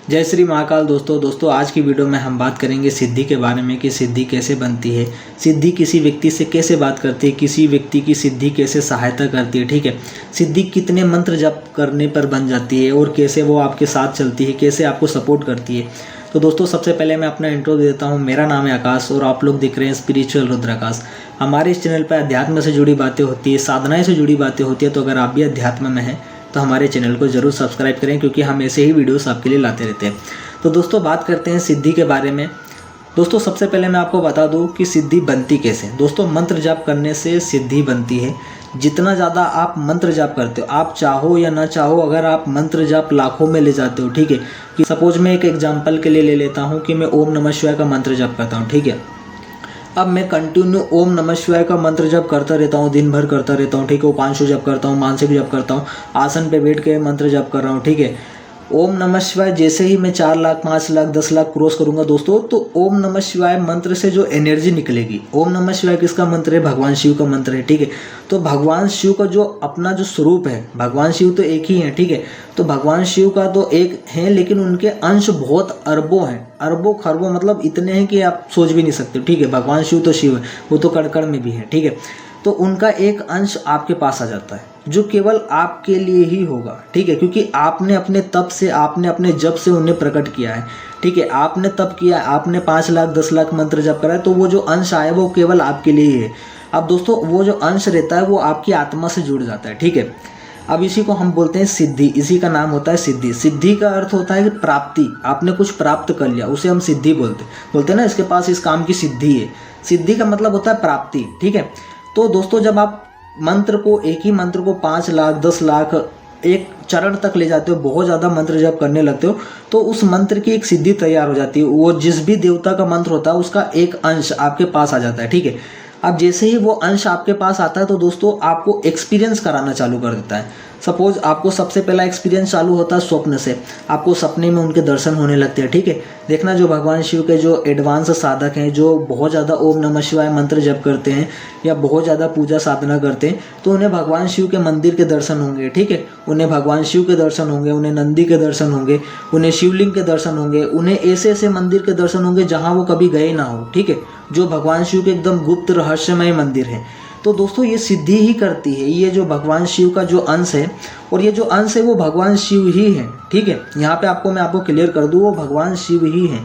जय श्री महाकाल। दोस्तों आज की वीडियो में हम बात करेंगे सिद्धि के बारे में कि सिद्धि कैसे बनती है, सिद्धि किसी व्यक्ति से कैसे बात करती है, किसी व्यक्ति की सिद्धि कैसे सहायता करती है। ठीक है, सिद्धि कितने मंत्र जप करने पर बन जाती है और कैसे वो आपके साथ चलती है, कैसे आपको सपोर्ट करती है। तो दोस्तों सबसे पहले मैं अपना इंट्रो दे देता हूँ। मेरा नाम है आकाश और आप लोग देख रहे हैं स्पिरिचुअल रुद्राकाश। हमारे इस चैनल पर अध्यात्म से जुड़ी बातें होती है, साधनाएं से जुड़ी बातें होती है। तो अगर आप भी अध्यात्म में हैं तो हमारे चैनल को जरूर सब्सक्राइब करें, क्योंकि हम ऐसे ही वीडियोस आपके लिए लाते रहते हैं। तो दोस्तों बात करते हैं सिद्धि के बारे में। दोस्तों सबसे पहले मैं आपको बता दूं कि सिद्धि बनती कैसे। दोस्तों मंत्र जाप करने से सिद्धि बनती है। जितना ज़्यादा आप मंत्र जाप करते हो, आप चाहो या ना चाहो, अगर आप मंत्र जाप लाखों में ले जाते हो, ठीक है, कि सपोज मैं एक एग्जांपल के लिए ले लेता हूँ कि मैं ओम नमः शिवाय का मंत्र जाप करता हूँ। ठीक है, अब मैं कंटिन्यू ओम नमः शिवाय का मंत्र जप करता रहता हूँ, दिन भर करता रहता हूँ। ठीक है, उपांशु जप करता हूँ, मानसिक जप करता हूँ, आसन पे बैठ के मंत्र जप कर रहा हूँ। ठीक है, ओम नमः शिवाय जैसे ही मैं 4 लाख 5 लाख 10 लाख क्रॉस करूंगा दोस्तों, तो ओम नमः शिवाय मंत्र से जो एनर्जी निकलेगी, ओम नमः शिवाय किसका मंत्र है? भगवान शिव का मंत्र है। ठीक है, तो भगवान शिव का जो अपना जो स्वरूप है, भगवान शिव तो एक ही है। ठीक है, तो भगवान शिव का तो एक है, लेकिन उनके अंश बहुत अरबों हैं, अरबों खरबों, मतलब इतने हैं कि आप सोच भी नहीं सकते। ठीक है, भगवान शिव तो शिव है, वो तो कण कण में भी है। ठीक है, तो उनका एक अंश आपके पास आ जाता है जो केवल आपके लिए ही होगा। ठीक है, क्योंकि आपने अपने तप से, आपने अपने जप से उन्हें प्रकट किया है। ठीक है, आपने तप किया, आपने 5 लाख 10 लाख मंत्र जप करा है, तो वो जो अंश आया वो केवल आपके लिए ही है। अब दोस्तों वो जो अंश रहता है वो आपकी आत्मा से जुड़ जाता है। ठीक है, अब इसी को हम बोलते हैं सिद्धि, इसी का नाम होता है सिद्धि। सिद्धि का अर्थ होता है कि प्राप्ति, आपने कुछ प्राप्त कर लिया, उसे हम सिद्धि बोलते हैं ना, इसके पास इस काम की सिद्धि है। सिद्धि का मतलब होता है प्राप्ति। ठीक है, तो दोस्तों जब आप मंत्र को, एक ही मंत्र को 5 लाख 10 लाख एक चरण तक ले जाते हो, बहुत ज़्यादा मंत्र जप करने लगते हो, तो उस मंत्र की एक सिद्धि तैयार हो जाती है। वो जिस भी देवता का मंत्र होता है उसका एक अंश आपके पास आ जाता है। ठीक है, अब जैसे ही वो अंश आपके पास आता है तो दोस्तों आपको एक्सपीरियंस कराना चालू कर देता है। सपोज आपको सबसे पहला एक्सपीरियंस चालू होता है स्वप्न से, आपको सपने में उनके दर्शन होने लगते हैं। ठीक है, देखना जो भगवान शिव के जो एडवांस साधक हैं, जो बहुत ज़्यादा ओम नमः शिवाय मंत्र जप करते हैं या बहुत ज़्यादा पूजा साधना करते हैं, तो उन्हें भगवान शिव के मंदिर के दर्शन होंगे। ठीक है, उन्हें भगवान शिव के दर्शन होंगे, उन्हें नंदी के दर्शन होंगे, उन्हें शिवलिंग के दर्शन होंगे, उन्हें ऐसे ऐसे मंदिर के दर्शन होंगे जहाँ वो कभी गए ना हो। ठीक है, जो भगवान शिव के एकदम गुप्त रहस्यमय मंदिर है। तो दोस्तों ये सिद्धि ही करती है, ये जो भगवान शिव का जो अंश है, और ये जो अंश है वो भगवान शिव ही है। ठीक है, यहाँ पे मैं आपको क्लियर कर दूँ, वो भगवान शिव ही है,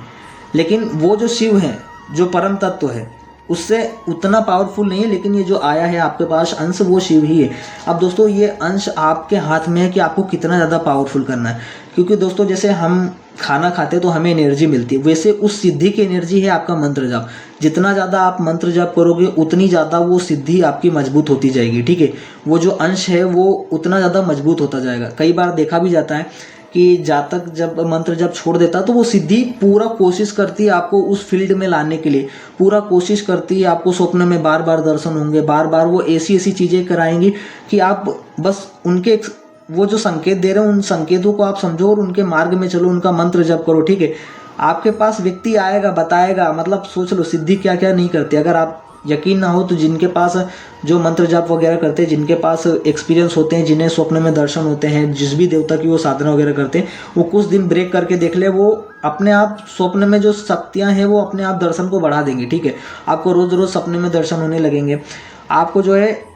लेकिन वो जो शिव है, जो परम तत्व है, उससे उतना पावरफुल नहीं है, लेकिन ये जो आया है आपके पास अंश, वो शिव ही है। अब दोस्तों ये अंश आपके हाथ में है कि आपको कितना ज़्यादा पावरफुल करना है, क्योंकि दोस्तों जैसे हम खाना खाते हैं तो हमें एनर्जी मिलती है, वैसे उस सिद्धि की एनर्जी है आपका मंत्र जाप। जितना ज़्यादा आप मंत्र जाप करोगे उतनी ज़्यादा वो सिद्धि आपकी मजबूत होती जाएगी। ठीक है, वो जो अंश है वो उतना ज़्यादा मजबूत होता जाएगा। कई बार देखा भी जाता है कि जातक जब मंत्र जब छोड़ देता है तो वो सिद्धि पूरा कोशिश करती है आपको उस फील्ड में लाने के लिए, पूरा कोशिश करती है, आपको स्वप्न में बार बार दर्शन होंगे, बार बार वो ऐसी ऐसी चीज़ें कराएंगी कि आप बस उनके वो जो संकेत दे रहे हैं उन संकेतों को आप समझो और उनके मार्ग में चलो, उनका मंत्र जप करो। ठीक है, आपके पास व्यक्ति आएगा, बताएगा, मतलब सोच लो सिद्धि क्या क्या नहीं करती। अगर आप यकीन ना हो तो जिनके पास जो मंत्र जाप वगैरह करते हैं, जिनके पास एक्सपीरियंस होते हैं, जिन्हें स्वप्न में दर्शन होते हैं, जिस भी देवता की वो साधना वगैरह करते हैं, वो कुछ दिन ब्रेक करके देख ले, वो अपने आप स्वप्न में जो शक्तियाँ हैं वो अपने आप दर्शन को बढ़ा देंगे। ठीक है, आपको रोज़ रोज़ सपने में दर्शन होने लगेंगे, आपको जो है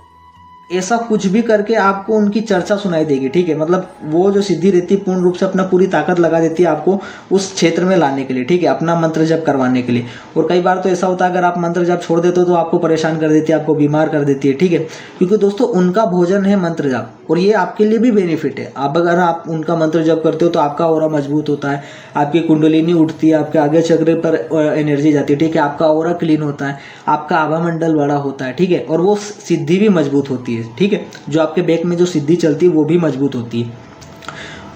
ऐसा कुछ भी करके आपको उनकी चर्चा सुनाई देगी। ठीक है, मतलब वो जो सिद्धि रहती है पूर्ण रूप से अपना पूरी ताकत लगा देती है आपको उस क्षेत्र में लाने के लिए। ठीक है, अपना मंत्र जप करवाने के लिए। और कई बार तो ऐसा होता है अगर आप मंत्र जप छोड़ देते हो तो आपको परेशान कर देती है, आपको बीमार कर देती है। ठीक है, क्योंकि दोस्तों उनका भोजन है मंत्र जप, और ये आपके लिए भी बेनिफिट है। अब अगर आप उनका मंत्र जप करते हो तो आपका ऑरा मजबूत होता है, आपकी कुंडलिनी उठती है, आपके आगे चक्र पर एनर्जी जाती है। ठीक है, आपका ऑरा क्लीन होता है, आपका आभा मंडल बड़ा होता है। ठीक है, और वो सिद्धि भी मजबूत होती है। ठीक है, जो आपके बैक में जो सिद्धि चलती है वो भी मजबूत होती है।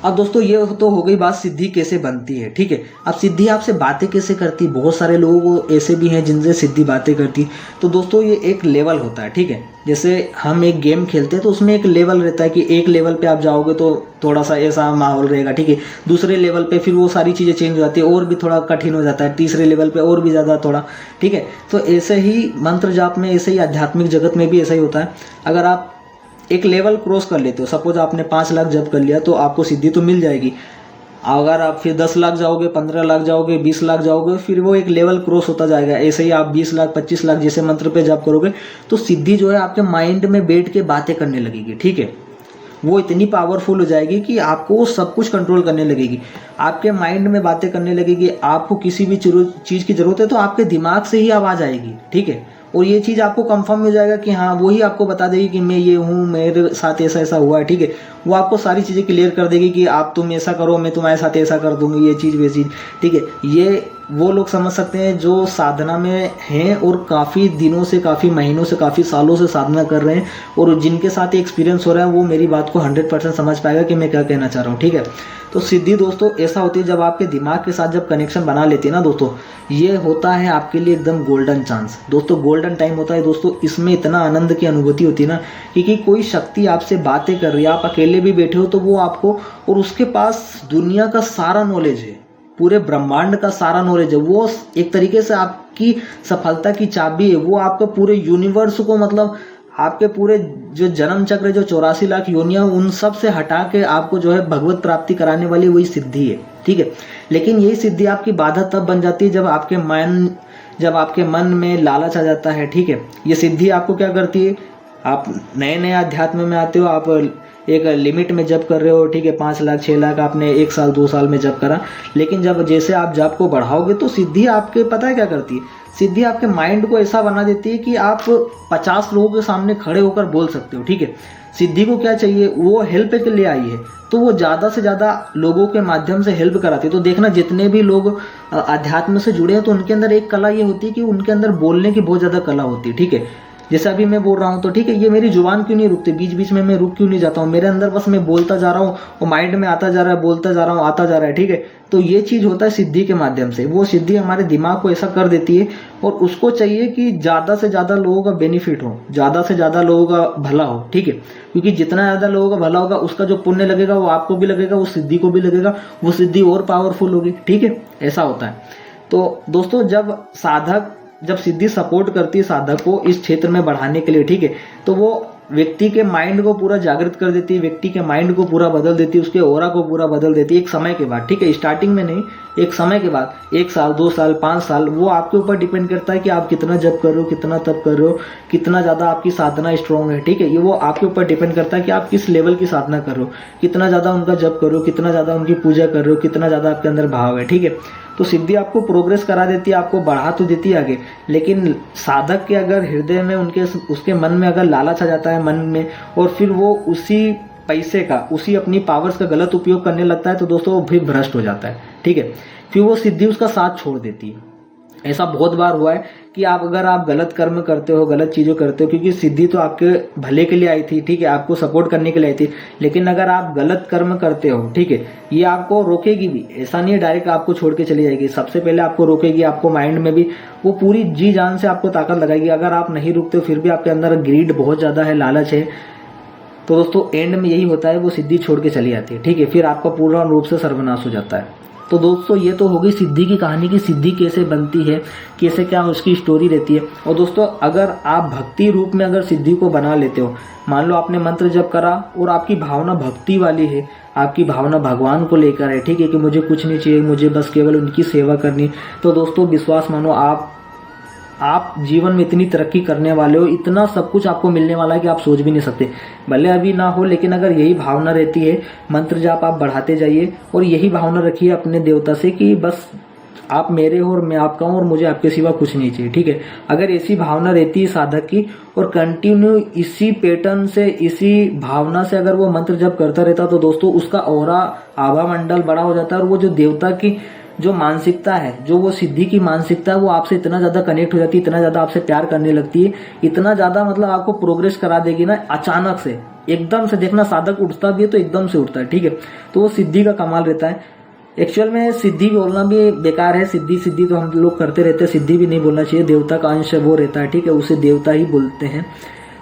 अब दोस्तों ये तो हो गई बात सिद्धि कैसे बनती है। ठीक है, अब सिद्धि आपसे बातें कैसे करती, बहुत सारे लोग ऐसे भी हैं जिनसे सिद्धि बातें करती। तो दोस्तों ये एक लेवल होता है। ठीक है, जैसे हम एक गेम खेलते हैं तो उसमें एक लेवल रहता है कि एक लेवल पे आप जाओगे तो थोड़ा सा ऐसा माहौल रहेगा। ठीक है, दूसरे लेवल पे फिर वो सारी चीज़ें चेंज हो जाती है और भी थोड़ा कठिन हो जाता है, तीसरे लेवल पे और भी ज़्यादा थोड़ा। ठीक है, तो ऐसे ही मंत्र जाप में, ऐसे ही आध्यात्मिक जगत में भी ऐसा ही होता है। अगर आप एक लेवल क्रॉस कर लेते हो, सपोज आपने 5 लाख जप कर लिया तो आपको सिद्धि तो मिल जाएगी। अगर आप फिर 10 लाख जाओगे, 15 लाख जाओगे, 20 लाख जाओगे, फिर वो एक लेवल क्रॉस होता जाएगा। ऐसे ही आप 20 लाख 25 लाख जैसे मंत्र पे जाप करोगे तो सिद्धि जो है आपके माइंड में बैठ के बातें करने लगेगी, ठीक है। वो इतनी पावरफुल हो जाएगी कि आपको सब कुछ कंट्रोल करने लगेगी, आपके माइंड में बातें करने लगेगी। आपको किसी भी चीज़ की ज़रूरत है तो आपके दिमाग से ही आवाज़ आएगी, ठीक है। और ये चीज़ आपको कंफर्म हो जाएगा कि हाँ, वही आपको बता देगी कि मैं ये हूँ, मेरे साथ ऐसा ऐसा हुआ है, ठीक है। वो आपको सारी चीज़ें क्लियर कर देगी कि आप तुम ऐसा करो, मैं तुम्हारे साथ ऐसा कर दूंगी, ये चीज़ वे चीज़, ठीक है। ये वो लोग समझ सकते हैं जो साधना में हैं और काफ़ी दिनों से, काफ़ी महीनों से, काफ़ी सालों से साधना कर रहे हैं, और जिनके साथ एक्सपीरियंस हो रहा है वो मेरी बात को 100% समझ पाएगा कि मैं क्या कहना चाह रहा हूँ, ठीक है। तो सिद्धि दोस्तों ऐसा होती है जब आपके दिमाग के साथ जब कनेक्शन बना लेती है ना दोस्तों, ये होता है आपके लिए एकदम गोल्डन चांस दोस्तों, गोल्डन टाइम होता है दोस्तों। इसमें इतना आनंद की अनुभूति होती है ना, क्योंकि कोई शक्ति आपसे बातें कर रही है, आप अकेले भी बैठे हो तो वो आपको, और उसके पास दुनिया का सारा नॉलेज है, पूरे ब्रह्मांड का सारा नॉलेज है। वो एक तरीके से आपकी सफलता की चाबी है। वो आपको पूरे यूनिवर्स को, मतलब आपके पूरे जो जन्म चक्र, जो 84 लाख योनियां, उन सब से हटा के आपको जो है भगवत प्राप्ति कराने वाली वही सिद्धि है, ठीक है। लेकिन यही सिद्धि आपकी बाधा तब बन जाती है जब आपके मन में लालच आ जाता है, ठीक है। ये सिद्धि आपको क्या करती है, आप नए नए अध्यात्म में आते हो, आप एक लिमिट में जप कर रहे हो, ठीक है। 5 लाख 6 लाख आपने 1 साल 2 साल में जप करा, लेकिन जब जैसे आप जप को बढ़ाओगे तो सिद्धि आपके, पता है क्या करती है, सिद्धि आपके माइंड को ऐसा बना देती है कि आप 50 लोगों के सामने खड़े होकर बोल सकते हो, ठीक है। सिद्धि को क्या चाहिए, वो हेल्प के लिए आई है, तो वो ज़्यादा से ज़्यादा लोगों के माध्यम से हेल्प कराती है। तो देखना, जितने भी लोग अध्यात्म से जुड़े हैं तो उनके अंदर एक कला ये होती है कि उनके अंदर बोलने की बहुत ज़्यादा कला होती है, ठीक है। जैसे अभी मैं बोल रहा हूँ तो ठीक है, ये मेरी जुबान क्यों नहीं रुकती, बीच बीच में मैं रुक क्यों नहीं जाता हूँ, मेरे अंदर बस मैं बोलता जा रहा हूँ, वो माइंड में आता जा रहा है, बोलता जा रहा हूँ, आता जा रहा है, ठीक है। तो ये चीज़ होता है सिद्धि के माध्यम से। वो सिद्धि हमारे दिमाग को ऐसा कर देती है, और उसको चाहिए कि ज़्यादा से ज़्यादा लोगों का बेनिफिट हो, ज़्यादा से ज़्यादा लोगों का भला हो, ठीक है। क्योंकि जितना ज़्यादा लोगों का भला होगा, उसका जो पुण्य लगेगा वो आपको भी लगेगा, वो सिद्धि को भी लगेगा, वो सिद्धि और पावरफुल होगी, ठीक है। ऐसा होता है। तो दोस्तों जब सिद्धि सपोर्ट करती है साधक को इस क्षेत्र में बढ़ाने के लिए, ठीक है, तो वो व्यक्ति के माइंड को पूरा जागृत कर देती है, व्यक्ति के माइंड को पूरा बदल देती है, उसके ऑरा को पूरा बदल देती है एक समय के बाद, ठीक है। स्टार्टिंग में नहीं, एक समय के बाद, 1 साल 2 साल 5 साल, वो आपके ऊपर डिपेंड करता है कि आप कितना जप कर रहे हो, कितना तप कर रहे हो, कितना ज़्यादा आपकी साधना स्ट्रॉन्ग है, ठीक है। ये वो आपके ऊपर डिपेंड करता है कि आप किस लेवल की साधना कर रहे हो, कितना ज़्यादा उनका जप कर रहे हो, कितना ज़्यादा उनकी पूजा कर रहे हो, कितना ज़्यादा आपके अंदर भाव है, ठीक है। तो सिद्धि आपको प्रोग्रेस करा देती है, आपको बढ़ा तो देती है आगे, लेकिन साधक के अगर हृदय में उसके मन में अगर लालच आ जाता है मन में, और फिर वो उसी पैसे का, उसी अपनी पावर्स का गलत उपयोग करने लगता है, तो दोस्तों वो फिर भ्रष्ट हो जाता है, ठीक है। फिर वो सिद्धि उसका साथ छोड़ देती है। ऐसा बहुत बार हुआ है कि अगर आप गलत कर्म करते हो, गलत चीज़ें करते हो, क्योंकि सिद्धि तो आपके भले के लिए आई थी, ठीक है, आपको सपोर्ट करने के लिए आई थी, लेकिन अगर आप गलत कर्म करते हो, ठीक है, ये आपको रोकेगी भी। ऐसा नहीं है डायरेक्ट आपको छोड़ के चली जाएगी, सबसे पहले आपको रोकेगी, आपको माइंड में भी वो पूरी जी जान से आपको ताकत लगाएगी। अगर आप नहीं रुकते हो, फिर भी आपके अंदर ग्रीड बहुत ज़्यादा है, लालच है, तो दोस्तों एंड में यही होता है, वो सिद्धि छोड़ के चली जाती है, ठीक है। फिर आपका पूर्ण रूप से सर्वनाश हो जाता है। तो दोस्तों ये तो होगी सिद्धि की कहानी की सिद्धि कैसे बनती है, कैसे क्या उसकी स्टोरी रहती है। और दोस्तों अगर आप भक्ति रूप में अगर सिद्धि को बना लेते हो, मान लो आपने मंत्र जप करा और आपकी भावना भक्ति वाली है, आपकी भावना भगवान को लेकर है, ठीक है, कि मुझे कुछ नहीं चाहिए, मुझे बस केवल उनकी सेवा करनी, तो दोस्तों विश्वास मानो आप जीवन में इतनी तरक्की करने वाले हो, इतना सब कुछ आपको मिलने वाला है कि आप सोच भी नहीं सकते। भले अभी ना हो, लेकिन अगर यही भावना रहती है, मंत्र जाप आप बढ़ाते जाइए और यही भावना रखिए अपने देवता से कि बस आप मेरे हो और मैं आपका हूँ और मुझे आपके सिवा कुछ नहीं चाहिए, ठीक है। अगर ऐसी भावना रहती है साधक की और कंटिन्यू इसी पैटर्न से, इसी भावना से अगर वो मंत्र जप करता रहता, तो दोस्तों उसका ऑरा, आभा मंडल बड़ा हो जाता है, और वो जो देवता की जो मानसिकता है, जो वो सिद्धि की मानसिकता है, वो आपसे इतना ज़्यादा कनेक्ट हो जाती है, इतना ज़्यादा आपसे प्यार करने लगती है, इतना ज़्यादा मतलब आपको प्रोग्रेस करा देगी ना अचानक से, एकदम से। देखना साधक उठता भी है तो एकदम से उठता है, ठीक है। तो वो सिद्धि का कमाल रहता है। एक्चुअल में सिद्धि बोलना भी बेकार है, सिद्धि तो हम लोग करते रहते हैं, सिद्धि भी नहीं बोलना चाहिए, देवता का अंश वो रहता है, ठीक है, उसे देवता ही बोलते हैं।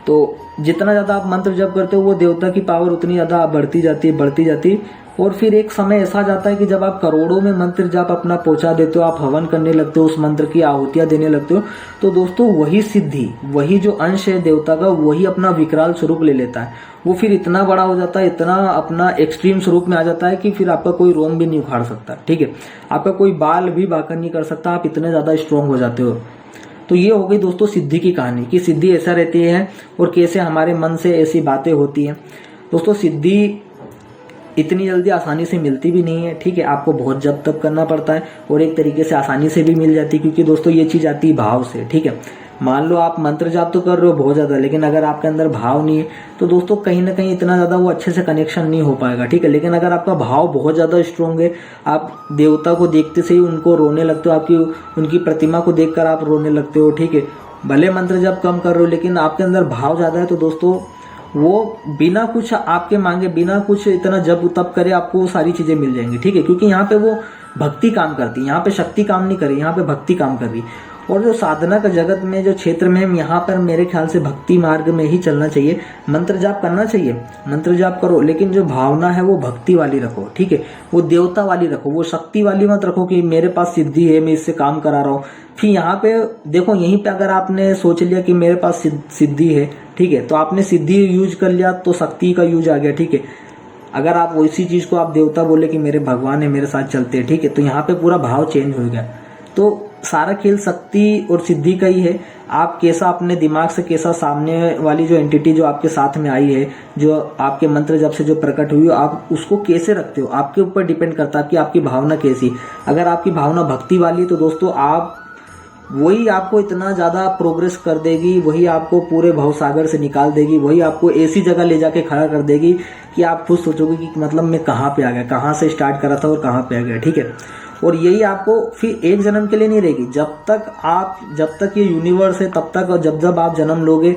तो जितना ज़्यादा आप मंत्र जप करते हो, वो देवता की पावर उतनी ज़्यादा बढ़ती जाती है, और फिर एक समय ऐसा आ जाता है कि जब आप करोड़ों में मंत्र जाप अपना पहुंचा देते हो, आप हवन करने लगते हो, उस मंत्र की आहुतियां देने लगते हो, तो दोस्तों वही सिद्धि, वही जो अंश है देवता का, वही अपना विकराल स्वरूप ले लेता है। वो फिर इतना बड़ा हो जाता है, इतना अपना एक्सट्रीम स्वरूप में आ जाता है कि फिर आपका कोई रोम भी नहीं उखाड़ सकता, ठीक है, आपका कोई बाल भी बांका नहीं कर सकता, आप इतने ज्यादा स्ट्रांग हो जाते हो। तो ये हो गई दोस्तों सिद्धि की कहानी, कि सिद्धि ऐसा रहती है और कैसे हमारे मन से ऐसी बातें होती हैं। दोस्तों सिद्धि इतनी जल्दी आसानी से मिलती भी नहीं है, ठीक है, आपको बहुत जप तप करना पड़ता है, और एक तरीके से आसानी से भी मिल जाती है, क्योंकि दोस्तों ये चीज आती है भाव से, ठीक है। मान लो आप मंत्र जाप तो कर रहे हो बहुत ज्यादा, लेकिन अगर आपके अंदर भाव नहीं है तो दोस्तों कहीं ना कहीं इतना ज्यादा वो अच्छे से कनेक्शन नहीं हो पाएगा, ठीक है। लेकिन अगर आपका भाव बहुत ज्यादा स्ट्रांग है, आप देवता को देखते से ही उनको रोने लगते हो, आपकी उनकी प्रतिमा को देखकर आप रोने लगते हो, ठीक है। भले मंत्र जाप कम कर रहे हो, लेकिन आपके अंदर भाव ज्यादा है, तो दोस्तों वो बिना कुछ आपके मांगे, बिना कुछ इतना जब तप करे, आपको वो सारी चीजें मिल जाएंगी, ठीक है। क्योंकि यहाँ पे वो भक्ति काम करती है, यहाँ पे शक्ति काम नहीं कर रही, यहाँ पे भक्ति काम कर रही। और जो साधना का जगत में जो क्षेत्र में हम, यहाँ पर मेरे ख्याल से भक्ति मार्ग में ही चलना चाहिए, मंत्र जाप करना चाहिए, मंत्र जाप करो, लेकिन जो भावना है वो भक्ति वाली रखो, ठीक है, वो देवता वाली रखो, वो शक्ति वाली मत रखो कि मेरे पास सिद्धि है, मैं इससे काम करा रहा हूँ। फिर यहाँ पे देखो, यहीं पे अगर आपने सोच लिया कि मेरे पास सिद्धि है, ठीक है, तो आपने सिद्धि यूज कर लिया तो शक्ति का यूज आ गया, ठीक है। अगर आप वैसी चीज को आप देवता बोले कि मेरे भगवान है, मेरे साथ चलते हैं, ठीक है, तो यहाँ पे पूरा भाव चेंज हो गया। तो सारा खेल शक्ति और सिद्धि का ही है। आप कैसा अपने दिमाग से, कैसा सामने वाली जो एंटिटी जो आपके साथ में आई है, जो आपके मंत्र जब से जो प्रकट हुई, आप उसको कैसे रखते हो, आपके ऊपर डिपेंड करता है कि आपकी भावना कैसी। अगर आपकी भावना भक्ति वाली है तो दोस्तों आप, वही आपको इतना ज्यादा प्रोग्रेस कर देगी, वही आपको पूरे भवसागर से निकाल देगी, वही आपको ऐसी जगह ले जाके खड़ा कर देगी कि आप खुद सोचोगे कि मतलब मैं कहाँ पे आ गया, कहाँ से स्टार्ट करा था और कहाँ पे आ गया, ठीक है। और यही आपको फिर एक जन्म के लिए नहीं रहेगी, जब तक ये यूनिवर्स है तब तक, और जब जब आप जन्म लोगे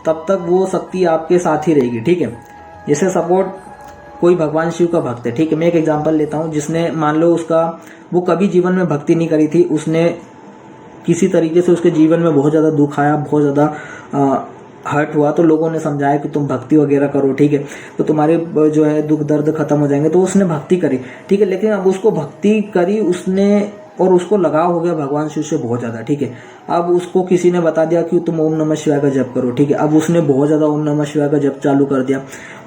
तब तक वो शक्ति आपके साथ ही रहेगी, ठीक है। जैसे सपोर्ट कोई भगवान शिव का भक्त है, ठीक है, मैं एक एग्जांपल लेता हूँ, जिसने मान लो वो कभी जीवन में भक्ति नहीं करी थी, उसने किसी तरीके से उसके जीवन में बहुत ज्यादा दुख आया, बहुत ज्यादा हर्ट हुआ, तो लोगों ने समझाया कि तुम भक्ति वगैरह करो, ठीक है, तो तुम्हारे जो है दुख दर्द खत्म हो जाएंगे, तो उसने भक्ति करी, ठीक है। लेकिन अब उसको भक्ति करी उसने, और उसको लगाव हो गया भगवान शिव से बहुत ज्यादा, ठीक है। अब उसको किसी ने बता दिया कि तुम ओम नमः शिवाय का जप करो, ठीक है। अब उसने बहुत ज्यादा ओम नमः शिवाय का जप चालू कर दिया,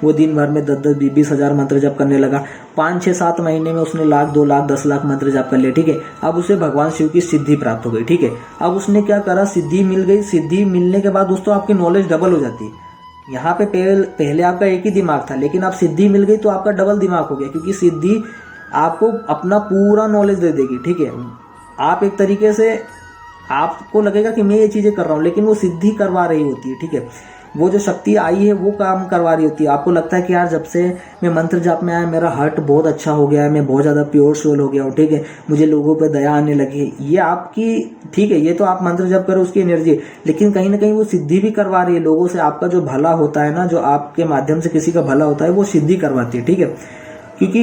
वो दिन भर में 10-20 हजार मंत्र जप करने लगा। 5-6-7 महीने में उसने 1 लाख 2 लाख 10 लाख मंत्र जप कर लिया, ठीक है। अब उसे भगवान शिव की सिद्धि प्राप्त हो गई, ठीक है। अब उसने क्या करा, सिद्धि मिल गई, सिद्धि मिलने के बाद दोस्तों आपकी नॉलेज डबल हो जाती है। यहाँ पे पहले आपका एक ही दिमाग था, लेकिन अब सिद्धि मिल गई तो आपका डबल दिमाग हो गया, क्योंकि सिद्धि आपको अपना पूरा नॉलेज दे देगी, ठीक है। आप एक तरीके से, आपको लगेगा कि मैं ये चीजें कर रहा हूँ, लेकिन वो सिद्धि करवा रही होती है, ठीक है। वो जो शक्ति आई है वो काम करवा रही होती है। आपको लगता है कि यार जब से मैं मंत्र जाप में आया मेरा हार्ट बहुत अच्छा हो गया है, मैं बहुत ज्यादा प्योर सोल हो गया हूँ, ठीक है, मुझे लोगों पे दया आने लगी है। ये आपकी, ठीक है, ये तो आप मंत्र जाप करो उसकी एनर्जी, लेकिन कहीं ना कहीं वो सिद्धि भी करवा रही है लोगों से। आपका जो भला होता है ना, जो आपके माध्यम से किसी का भला होता है, वो सिद्धि करवाती है, ठीक है। क्योंकि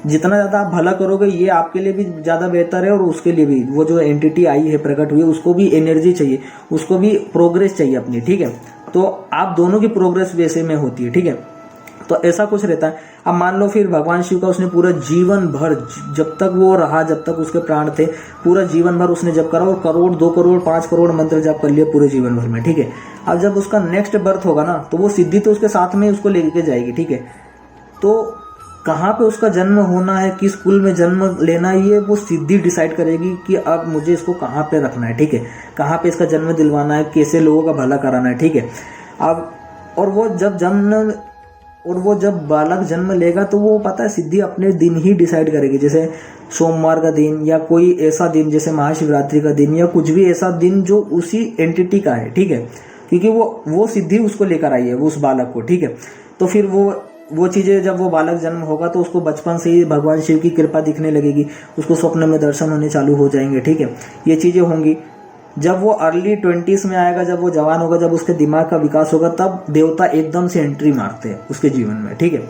जितना ज्यादा आप भला करोगे ये आपके लिए भी ज्यादा बेहतर है, और उसके लिए भी, वो जो एंटिटी आई है प्रकट हुई है, उसको भी एनर्जी चाहिए, उसको भी प्रोग्रेस चाहिए अपनी, ठीक है। तो आप दोनों की प्रोग्रेस वैसे में होती है, ठीक है। तो ऐसा कुछ रहता है। अब मान लो फिर भगवान शिव का उसने पूरा जीवन भर, जब तक वो रहा, जब तक उसके प्राण थे, पूरा जीवन भर उसने जप करा, और 1 करोड़ 2 करोड़ 5 करोड़ मंत्र जप कर लिए पूरे जीवन भर में, ठीक है। अब जब उसका नेक्स्ट बर्थ होगा ना, तो वो सिद्धि तो उसके साथ में उसको लेके जाएगी, ठीक है। तो कहाँ पे उसका जन्म होना है, किस कुल में जन्म लेना है, ये वो सिद्धि डिसाइड करेगी कि अब मुझे इसको कहाँ पे रखना है, ठीक है, कहाँ पे इसका जन्म दिलवाना है, कैसे लोगों का भला कराना है, ठीक है। अब और वो जब बालक जन्म लेगा तो वो पता है सिद्धि अपने दिन ही डिसाइड करेगी, जैसे सोमवार का दिन या कोई ऐसा दिन, जैसे महाशिवरात्रि का दिन या कुछ भी ऐसा दिन जो उसी एंटिटी का है, ठीक है, क्योंकि वो सिद्धि उसको लेकर आई है, वो उस बालक को, ठीक है। तो फिर वो चीजें, जब वो बालक जन्म होगा तो उसको बचपन से ही भगवान शिव की कृपा दिखने लगेगी, उसको स्वप्न में दर्शन होने चालू हो जाएंगे, ठीक है, ये चीजें होंगी। जब वो अर्ली 20s में आएगा, जब वो जवान होगा, जब उसके दिमाग का विकास होगा, तब देवता एकदम से एंट्री मारते हैं उसके जीवन में, ठीक है।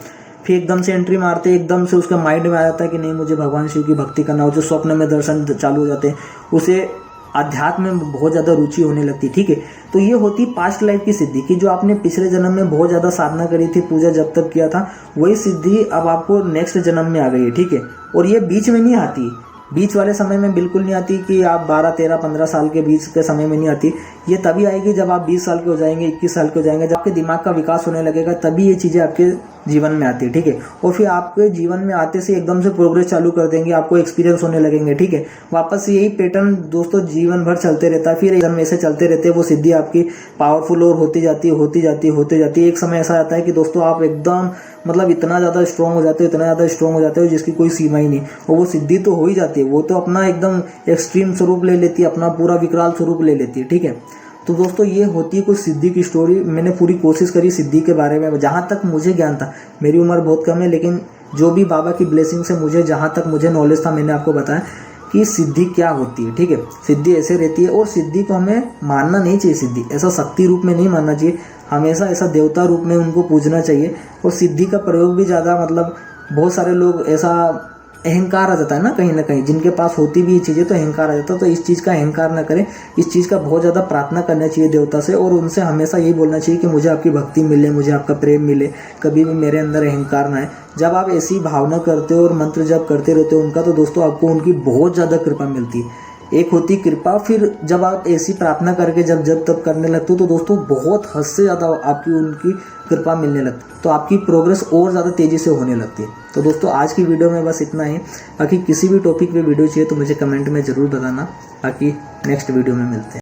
फिर एकदम से एंट्री मारते, एकदम से उसके माइंड में आ जाता है कि नहीं मुझे भगवान शिव की भक्ति करना हो, जो स्वप्न में दर्शन चालू हो जाते हैं, उसे अध्यात्म में बहुत ज्यादा रुचि होने लगती है, ठीक है। तो ये होती पास्ट लाइफ की सिद्धि कि जो आपने पिछले जन्म में बहुत ज़्यादा साधना करी थी, पूजा जब तक किया था, वही सिद्धि अब आपको नेक्स्ट जन्म में आ गई है, ठीक है। और ये बीच में नहीं आती, बीच वाले समय में बिल्कुल नहीं आती कि आप 12, 13, 15 साल के बीच के समय में नहीं आती। ये तभी आएगी जब आप 20 साल के हो जाएंगे, 21 साल के हो जाएंगे, जब आपके दिमाग का विकास होने लगेगा, तभी ये चीज़ें आपके जीवन में आती है, ठीक है। और फिर आपके जीवन में आते से एकदम से प्रोग्रेस चालू कर देंगे, आपको एक्सपीरियंस होने लगेंगे, ठीक है। वापस यही पैटर्न दोस्तों जीवन भर चलते रहता है, फिर एक जन्म ऐसे चलते रहते हैं, वो सिद्धि आपकी पावरफुल और होती जाती है, होती जाती है, होती जाती है। एक समय ऐसा आता है कि दोस्तों आप एकदम मतलब इतना ज़्यादा स्ट्रॉन्ग हो जाते हो, इतना ज़्यादा स्ट्रॉन्ग हो जाते हो जिसकी कोई सीमा ही नहीं। और वो सिद्धि तो हो ही जाती है, वो तो अपना एकदम एक्सट्रीम स्वरूप ले लेती है, अपना पूरा विकराल स्वरूप ले लेती है, ठीक है। तो दोस्तों ये होती है कुछ सिद्धि की स्टोरी। मैंने पूरी कोशिश करी सिद्धि के बारे में, जहाँ तक मुझे ज्ञान था, मेरी उम्र बहुत कम है, लेकिन जो भी बाबा की ब्लेसिंग से मुझे जहाँ तक मुझे नॉलेज था, मैंने आपको बताया कि सिद्धि क्या होती है, ठीक है। सिद्धि ऐसे रहती है, और सिद्धि को हमें मानना नहीं चाहिए, सिद्धि ऐसा शक्ति रूप में नहीं मानना चाहिए, हमेशा ऐसा देवता रूप में उनको पूजना चाहिए। और सिद्धि का प्रयोग भी ज़्यादा मतलब बहुत सारे लोग ऐसा अहंकार आ जाता है ना कहीं, जिनके पास होती भी ये चीज़ें तो अहंकार आ जाता है। तो इस चीज़ का अहंकार ना करें, इस चीज़ का बहुत ज़्यादा प्रार्थना करना चाहिए देवता से, और उनसे हमेशा यही बोलना चाहिए कि मुझे आपकी भक्ति मिले, मुझे आपका प्रेम मिले, कभी भी मेरे अंदर अहंकार ना आए। जब आप ऐसी भावना करते हो और मंत्र जप करते रहते हो उनका, तो दोस्तों आपको उनकी बहुत ज़्यादा कृपा मिलती है। एक होती कृपा, फिर जब आप ऐसी प्रार्थना करके जब तब करने लगते हो, तो दोस्तों बहुत हद से ज़्यादा आपकी उनकी कृपा मिलने लगती, तो आपकी प्रोग्रेस और ज़्यादा तेज़ी से होने लगती है। तो दोस्तों आज की वीडियो में बस इतना ही। बाकी किसी भी टॉपिक पे वीडियो चाहिए तो मुझे कमेंट में ज़रूर बताना। बाकी नेक्स्ट वीडियो में मिलते हैं।